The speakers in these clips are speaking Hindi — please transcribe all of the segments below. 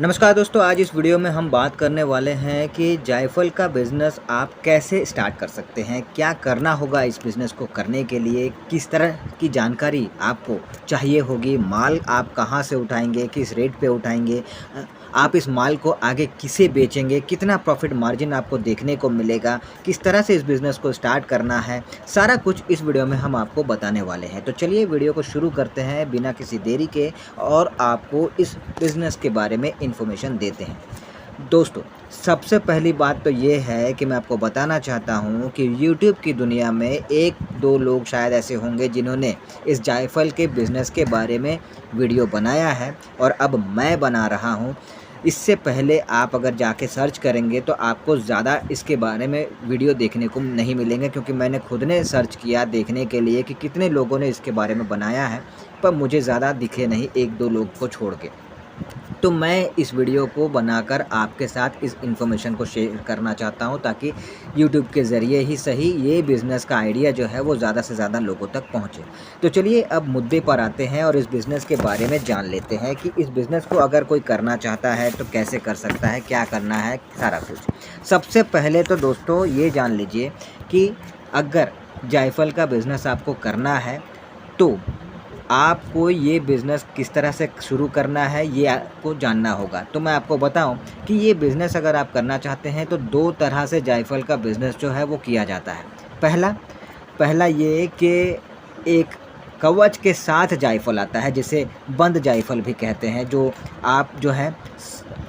नमस्कार दोस्तों, आज इस वीडियो में हम बात करने वाले हैं कि जायफल का बिज़नेस आप कैसे स्टार्ट कर सकते हैं, क्या करना होगा इस बिज़नेस को करने के लिए, किस तरह की जानकारी आपको चाहिए होगी, माल आप कहाँ से उठाएँगे, किस रेट पे उठाएँगे, आप इस माल को आगे किसे बेचेंगे, कितना प्रॉफ़िट मार्जिन आपको देखने को मिलेगा, किस तरह से इस बिज़नेस को स्टार्ट करना है, सारा कुछ इस वीडियो में हम आपको बताने वाले हैं। तो चलिए वीडियो को शुरू करते हैं बिना किसी देरी के और आपको इस बिज़नेस के बारे में इन्फॉर्मेशन देते हैं। दोस्तों, सबसे पहली बात तो ये है कि मैं आपको बताना चाहता हूँ कि यूट्यूब की दुनिया में 1-2 लोग शायद ऐसे होंगे जिन्होंने इस जायफल के बिज़नेस के बारे में वीडियो बनाया है और अब मैं बना रहा हूँ। इससे पहले आप अगर जाके सर्च करेंगे तो आपको ज़्यादा इसके बारे में वीडियो देखने को नहीं मिलेंगे, क्योंकि मैंने खुद ने सर्च किया देखने के लिए कि कितने लोगों ने इसके बारे में बनाया है, पर मुझे ज़्यादा दिखे नहीं 1-2 लोग को छोड़ के। तो मैं इस वीडियो को बनाकर आपके साथ इस इन्फॉर्मेशन को शेयर करना चाहता हूं, ताकि यूट्यूब के ज़रिए ही सही ये बिज़नेस का आइडिया जो है वो ज़्यादा से ज़्यादा लोगों तक पहुंचे। तो चलिए अब मुद्दे पर आते हैं और इस बिज़नेस के बारे में जान लेते हैं कि इस बिज़नेस को अगर कोई करना चाहता है तो कैसे कर सकता है, क्या करना है, सारा कुछ। सबसे पहले तो दोस्तों ये जान लीजिए कि अगर जायफल का बिज़नेस आपको करना है तो आपको ये बिज़नेस किस तरह से शुरू करना है ये आपको जानना होगा। तो मैं आपको बताऊं कि ये बिज़नेस अगर आप करना चाहते हैं तो 2 तरह से जायफल का बिज़नेस जो है वो किया जाता है। पहला पहला ये कि एक कवच के साथ जायफल आता है, जिसे बंद जायफल भी कहते हैं, जो आप जो है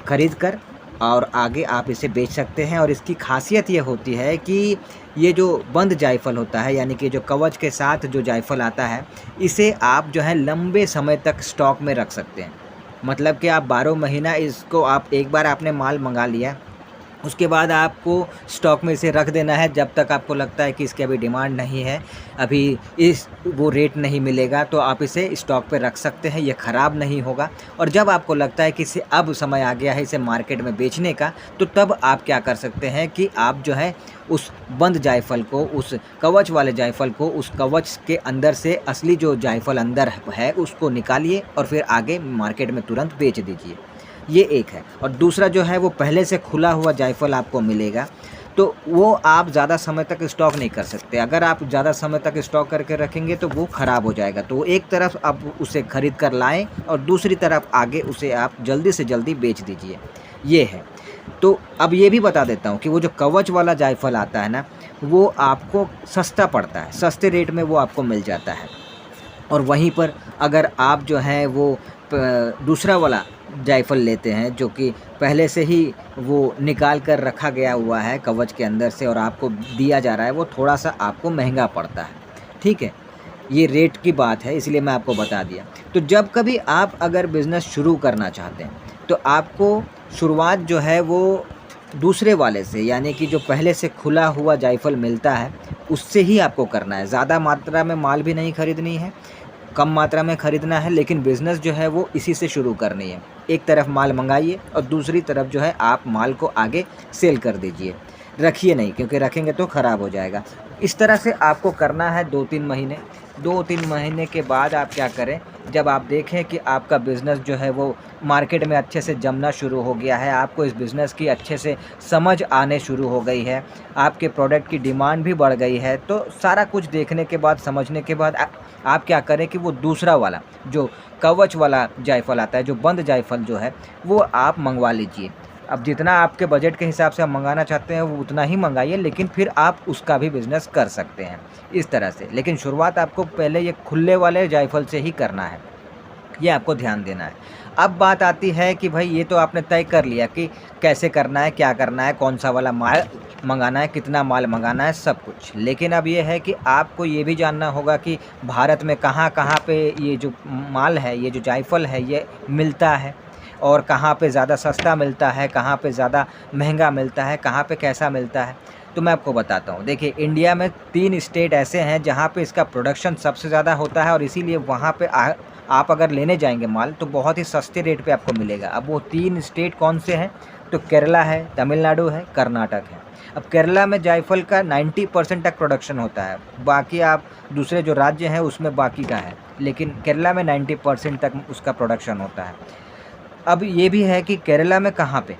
खरीद कर और आगे आप इसे बेच सकते हैं। और इसकी ख़ासियत ये होती है कि ये जो बंद जायफल होता है, यानी कि जो कवच के साथ जो जायफल आता है, इसे आप जो है लंबे समय तक स्टॉक में रख सकते हैं। मतलब कि आप 12 महीना इसको आप एक बार आपने माल मंगा लिया, उसके बाद आपको स्टॉक में इसे रख देना है जब तक आपको लगता है कि इसकी अभी डिमांड नहीं है, अभी इस वो रेट नहीं मिलेगा, तो आप इसे स्टॉक पे रख सकते हैं, ये ख़राब नहीं होगा। और जब आपको लगता है कि इसे अब समय आ गया है इसे मार्केट में बेचने का, तो तब आप क्या कर सकते हैं कि आप जो है उस बंद जायफल को, उस कवच वाले जायफल को, उस कवच के अंदर से असली जो जायफल अंदर है उसको निकालिए और फिर आगे मार्केट में तुरंत बेच दीजिए। ये एक है। और दूसरा जो है वो पहले से खुला हुआ जायफल आपको मिलेगा, तो वो आप ज़्यादा समय तक स्टॉक नहीं कर सकते। अगर आप ज़्यादा समय तक स्टॉक करके रखेंगे तो वो ख़राब हो जाएगा। तो एक तरफ आप उसे ख़रीद कर लाएँ और दूसरी तरफ आगे उसे आप जल्दी से जल्दी बेच दीजिए, ये है। तो अब ये भी बता देता हूँ कि वो जो कवच वाला जायफल आता है ना, वो आपको सस्ता पड़ता है, सस्ते रेट में वो आपको मिल जाता है। और वहीं पर अगर आप जो है वो दूसरा वाला जायफल लेते हैं, जो कि पहले से ही वो निकाल कर रखा गया हुआ है कवच के अंदर से और आपको दिया जा रहा है, वो थोड़ा-सा आपको महंगा पड़ता है, ठीक है? ये रेट की बात है, इसलिए मैं आपको बता दिया। तो जब कभी आप अगर बिज़नेस शुरू करना चाहते हैं, तो आपको शुरुआत जो है वो दूसरे वाले से, यानी कि जो पहले से खुला हुआ जायफल मिलता है, उससे ही आपको करना है। ज़्यादा मात्रा में माल भी नहीं खरीदनी है, कम मात्रा में खरीदना है, लेकिन बिज़नेस जो है वो इसी से शुरू करनी है। एक तरफ माल मंगाइए और दूसरी तरफ जो है आप माल को आगे सेल कर दीजिए। रखिए नहीं, क्योंकि रखेंगे तो ख़राब हो जाएगा। इस तरह से आपको करना है 2-3 महीने। 2-3 महीने के बाद आप क्या करें, जब आप देखें कि आपका बिज़नेस जो है वो मार्केट में अच्छे से जमना शुरू हो गया है, आपको इस बिज़नेस की अच्छे से समझ आने शुरू हो गई है, आपके प्रोडक्ट की डिमांड भी बढ़ गई है, तो सारा कुछ देखने के बाद, समझने के बाद आप क्या करें कि वो दूसरा वाला जो कवच वाला जायफल आता है, जो बंद जायफल जो है, वो आप मँगवा लीजिए। अब जितना आपके बजट के हिसाब से आप मँगाना चाहते हैं वो उतना ही मँगाइए, लेकिन फिर आप उसका भी बिज़नेस कर सकते हैं इस तरह से। लेकिन शुरुआत आपको पहले ये खुले वाले जायफल से ही करना है, ये आपको ध्यान देना है। अब बात आती है कि भाई ये तो आपने तय कर लिया कि कैसे करना है, क्या करना है, कौन-सा वाला माल मँगाना है, कितना माल मँगाना है, सब कुछ। लेकिन अब ये है कि आपको ये भी जानना होगा कि भारत में कहाँ-कहाँ पे ये जो माल है, ये जो जायफल है, ये मिलता है और कहाँ पे ज़्यादा सस्ता मिलता है, कहाँ पे ज़्यादा महंगा मिलता है, कहाँ पे कैसा मिलता है। तो मैं आपको बताता हूँ। देखिए, इंडिया में 3 स्टेट ऐसे हैं जहाँ पे इसका प्रोडक्शन सबसे ज़्यादा होता है और इसीलिए वहाँ पे आप अगर लेने जाएँगे माल तो बहुत ही सस्ते रेट पे आपको मिलेगा। अब वो 3 स्टेट कौन से हैं? तो केरला है, तमिलनाडु है, कर्नाटक है। अब केरला में जायफल का 90% तक प्रोडक्शन होता है, बाकी आप दूसरे जो राज्य हैं उसमें बाकी का है, लेकिन केरला में 90% तक उसका प्रोडक्शन होता है। अब ये भी है कि केरला में कहाँ पे,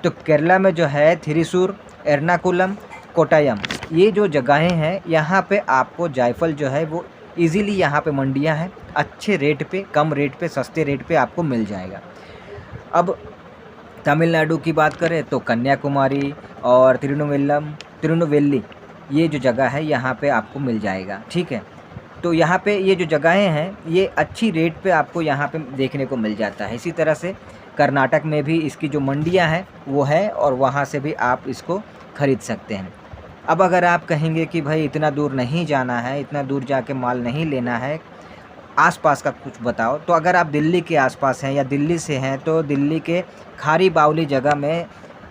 तो केरला में जो है थ्रिशूर, एर्नाकुलम, कोट्टायम, ये जो जगहें हैं यहाँ पे आपको जायफल जो है वो इजीली यहाँ पे मंडियाँ हैं, अच्छे रेट पे, कम रेट पे, सस्ते रेट पे आपको मिल जाएगा। अब तमिलनाडु की बात करें तो कन्याकुमारी और तिरुनेलवेली ये जो जगह है यहाँ पे आपको मिल जाएगा, ठीक है। तो यहाँ पे ये जो जगहें हैं ये अच्छी रेट पे आपको यहाँ पे देखने को मिल जाता है। इसी तरह से कर्नाटक में भी इसकी जो मंडियाँ हैं वो है और वहाँ से भी आप इसको ख़रीद सकते हैं। अब अगर आप कहेंगे कि भाई इतना दूर नहीं जाना है, इतना दूर जाके माल नहीं लेना है, आसपास का कुछ बताओ, तो अगर आप दिल्ली के आसपास हैं या दिल्ली से हैं तो दिल्ली के खारी बावली जगह में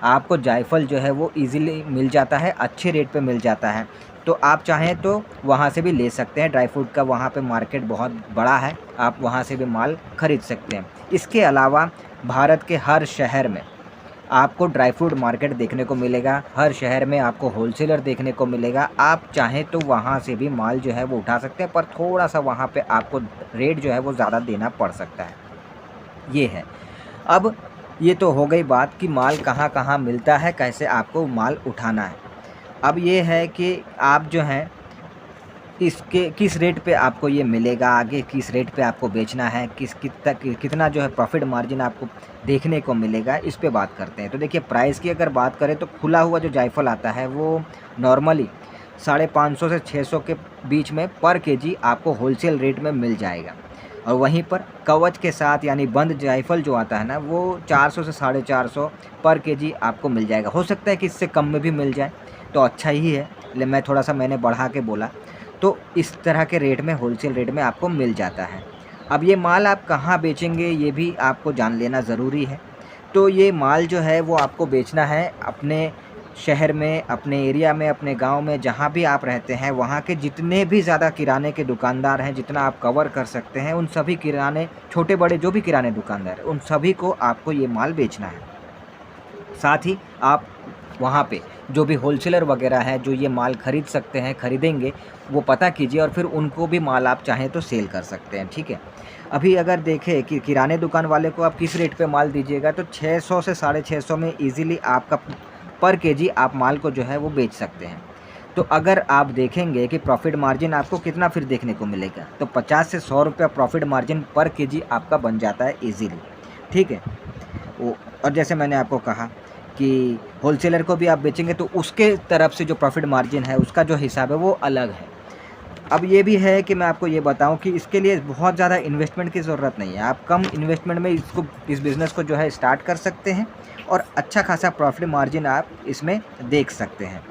आपको जायफल जो है वो इजीली मिल जाता है, अच्छे रेट पे मिल जाता है। तो आप चाहें तो वहाँ से भी ले सकते हैं, ड्राई फ्रूट का वहाँ पे मार्केट बहुत बड़ा है, आप वहाँ से भी माल ख़रीद सकते हैं। इसके अलावा भारत के हर शहर में आपको ड्राई फ्रूट मार्केट देखने को मिलेगा, हर शहर में आपको होलसेलर देखने को मिलेगा। आप चाहें तो वहाँ से भी माल जो है वो उठा सकते हैं, पर थोड़ा सा वहाँ पे आपको रेट जो है वो ज़्यादा देना पड़ सकता है, ये है। अब ये तो हो गई बात कि माल कहाँ कहाँ मिलता है, कैसे आपको माल उठाना है। अब ये है कि आप जो हैं इसके किस रेट पे आपको ये मिलेगा, आगे किस रेट पे आपको बेचना है, कितना जो है प्रॉफिट मार्जिन आपको देखने को मिलेगा, इस पे बात करते हैं। तो देखिए प्राइस की अगर बात करें तो खुला हुआ जो जायफल आता है वो नॉर्मली 550 से 600 के बीच में पर केजी आपको होलसेल रेट में मिल जाएगा। और वहीं पर कवच के साथ यानी बंद जायफल जो आता है ना वो 400 से 450 पर केजी आपको मिल जाएगा। हो सकता है कि इससे कम में भी मिल जाए तो अच्छा ही है, मैंने बढ़ा के बोला। तो इस तरह के रेट में, होलसेल रेट में आपको मिल जाता है। अब ये माल आप कहाँ बेचेंगे ये भी आपको जान लेना ज़रूरी है। तो ये माल जो है वो आपको बेचना है अपने शहर में, अपने एरिया में, अपने गांव में, जहाँ भी आप रहते हैं वहाँ के जितने भी ज़्यादा किराने के दुकानदार हैं, जितना आप कवर कर सकते हैं, उन सभी किराने, छोटे बड़े जो भी किराने दुकानदार हैं, उन सभी को आपको ये माल बेचना है। साथ ही आप वहाँ पे जो भी होलसेलर वगैरह हैं जो ये माल ख़रीद सकते हैं, ख़रीदेंगे, वो पता कीजिए और फिर उनको भी माल आप चाहें तो सेल कर सकते हैं, ठीक है। अभी अगर देखें कि किराने दुकान वाले को आप किस रेट पे माल दीजिएगा तो 600 से 650 में इजीली आपका पर केजी आप माल को जो है वो बेच सकते हैं। तो अगर आप देखेंगे कि प्रॉफिट मार्जिन आपको कितना फिर देखने को मिलेगा, तो 50 से 100 रुपया प्रॉफिट मार्जिन पर केजी आपका बन जाता है ईज़िली, ठीक है। और जैसे मैंने आपको कहा कि होलसेलर को भी आप बेचेंगे तो उसके तरफ से जो प्रॉफिट मार्जिन है उसका जो हिसाब है वो अलग है। अब ये भी है कि मैं आपको ये बताऊं कि इसके लिए बहुत ज़्यादा इन्वेस्टमेंट की ज़रूरत नहीं है। आप कम इन्वेस्टमेंट में इस बिज़नेस को जो है स्टार्ट कर सकते हैं और अच्छा खासा प्रॉफिट मार्जिन आप इसमें देख सकते हैं।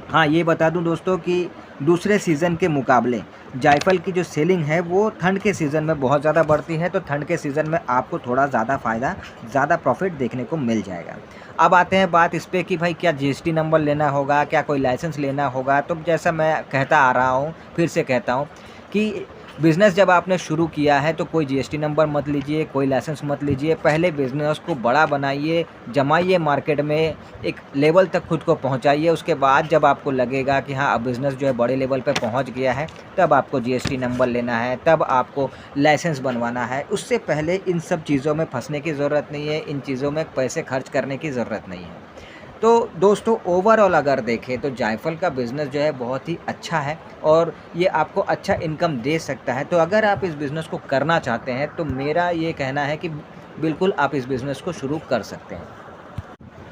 हाँ, ये बता दूं दोस्तों कि दूसरे सीज़न के मुकाबले जायफल की जो सेलिंग है वो ठंड के सीज़न में बहुत ज़्यादा बढ़ती है, तो ठंड के सीज़न में आपको थोड़ा ज़्यादा फ़ायदा, ज़्यादा प्रॉफिट देखने को मिल जाएगा। अब आते हैं बात इस पे कि भाई क्या जीएसटी नंबर लेना होगा, क्या कोई लाइसेंस लेना होगा। तो जैसा मैं कहता आ रहा हूँ, फिर से कहता हूँ कि बिज़नेस जब आपने शुरू किया है तो कोई जीएसटी नंबर मत लीजिए, कोई लाइसेंस मत लीजिए। पहले बिज़नेस को बड़ा बनाइए, जमाइए मार्केट में, एक लेवल तक खुद को पहुंचाइए। उसके बाद जब आपको लगेगा कि हाँ अब बिज़नेस जो है बड़े लेवल पे पहुंच गया है, तब आपको जीएसटी नंबर लेना है, तब आपको लाइसेंस बनवाना है। उससे पहले इन सब चीज़ों में फंसने की ज़रूरत नहीं है, इन चीज़ों में पैसे खर्च करने की ज़रूरत नहीं है। तो दोस्तों ओवरऑल अगर देखें तो जायफल का बिज़नेस जो है बहुत ही अच्छा है और ये आपको अच्छा इनकम दे सकता है। तो अगर आप इस बिज़नेस को करना चाहते हैं तो मेरा ये कहना है कि बिल्कुल आप इस बिज़नेस को शुरू कर सकते हैं।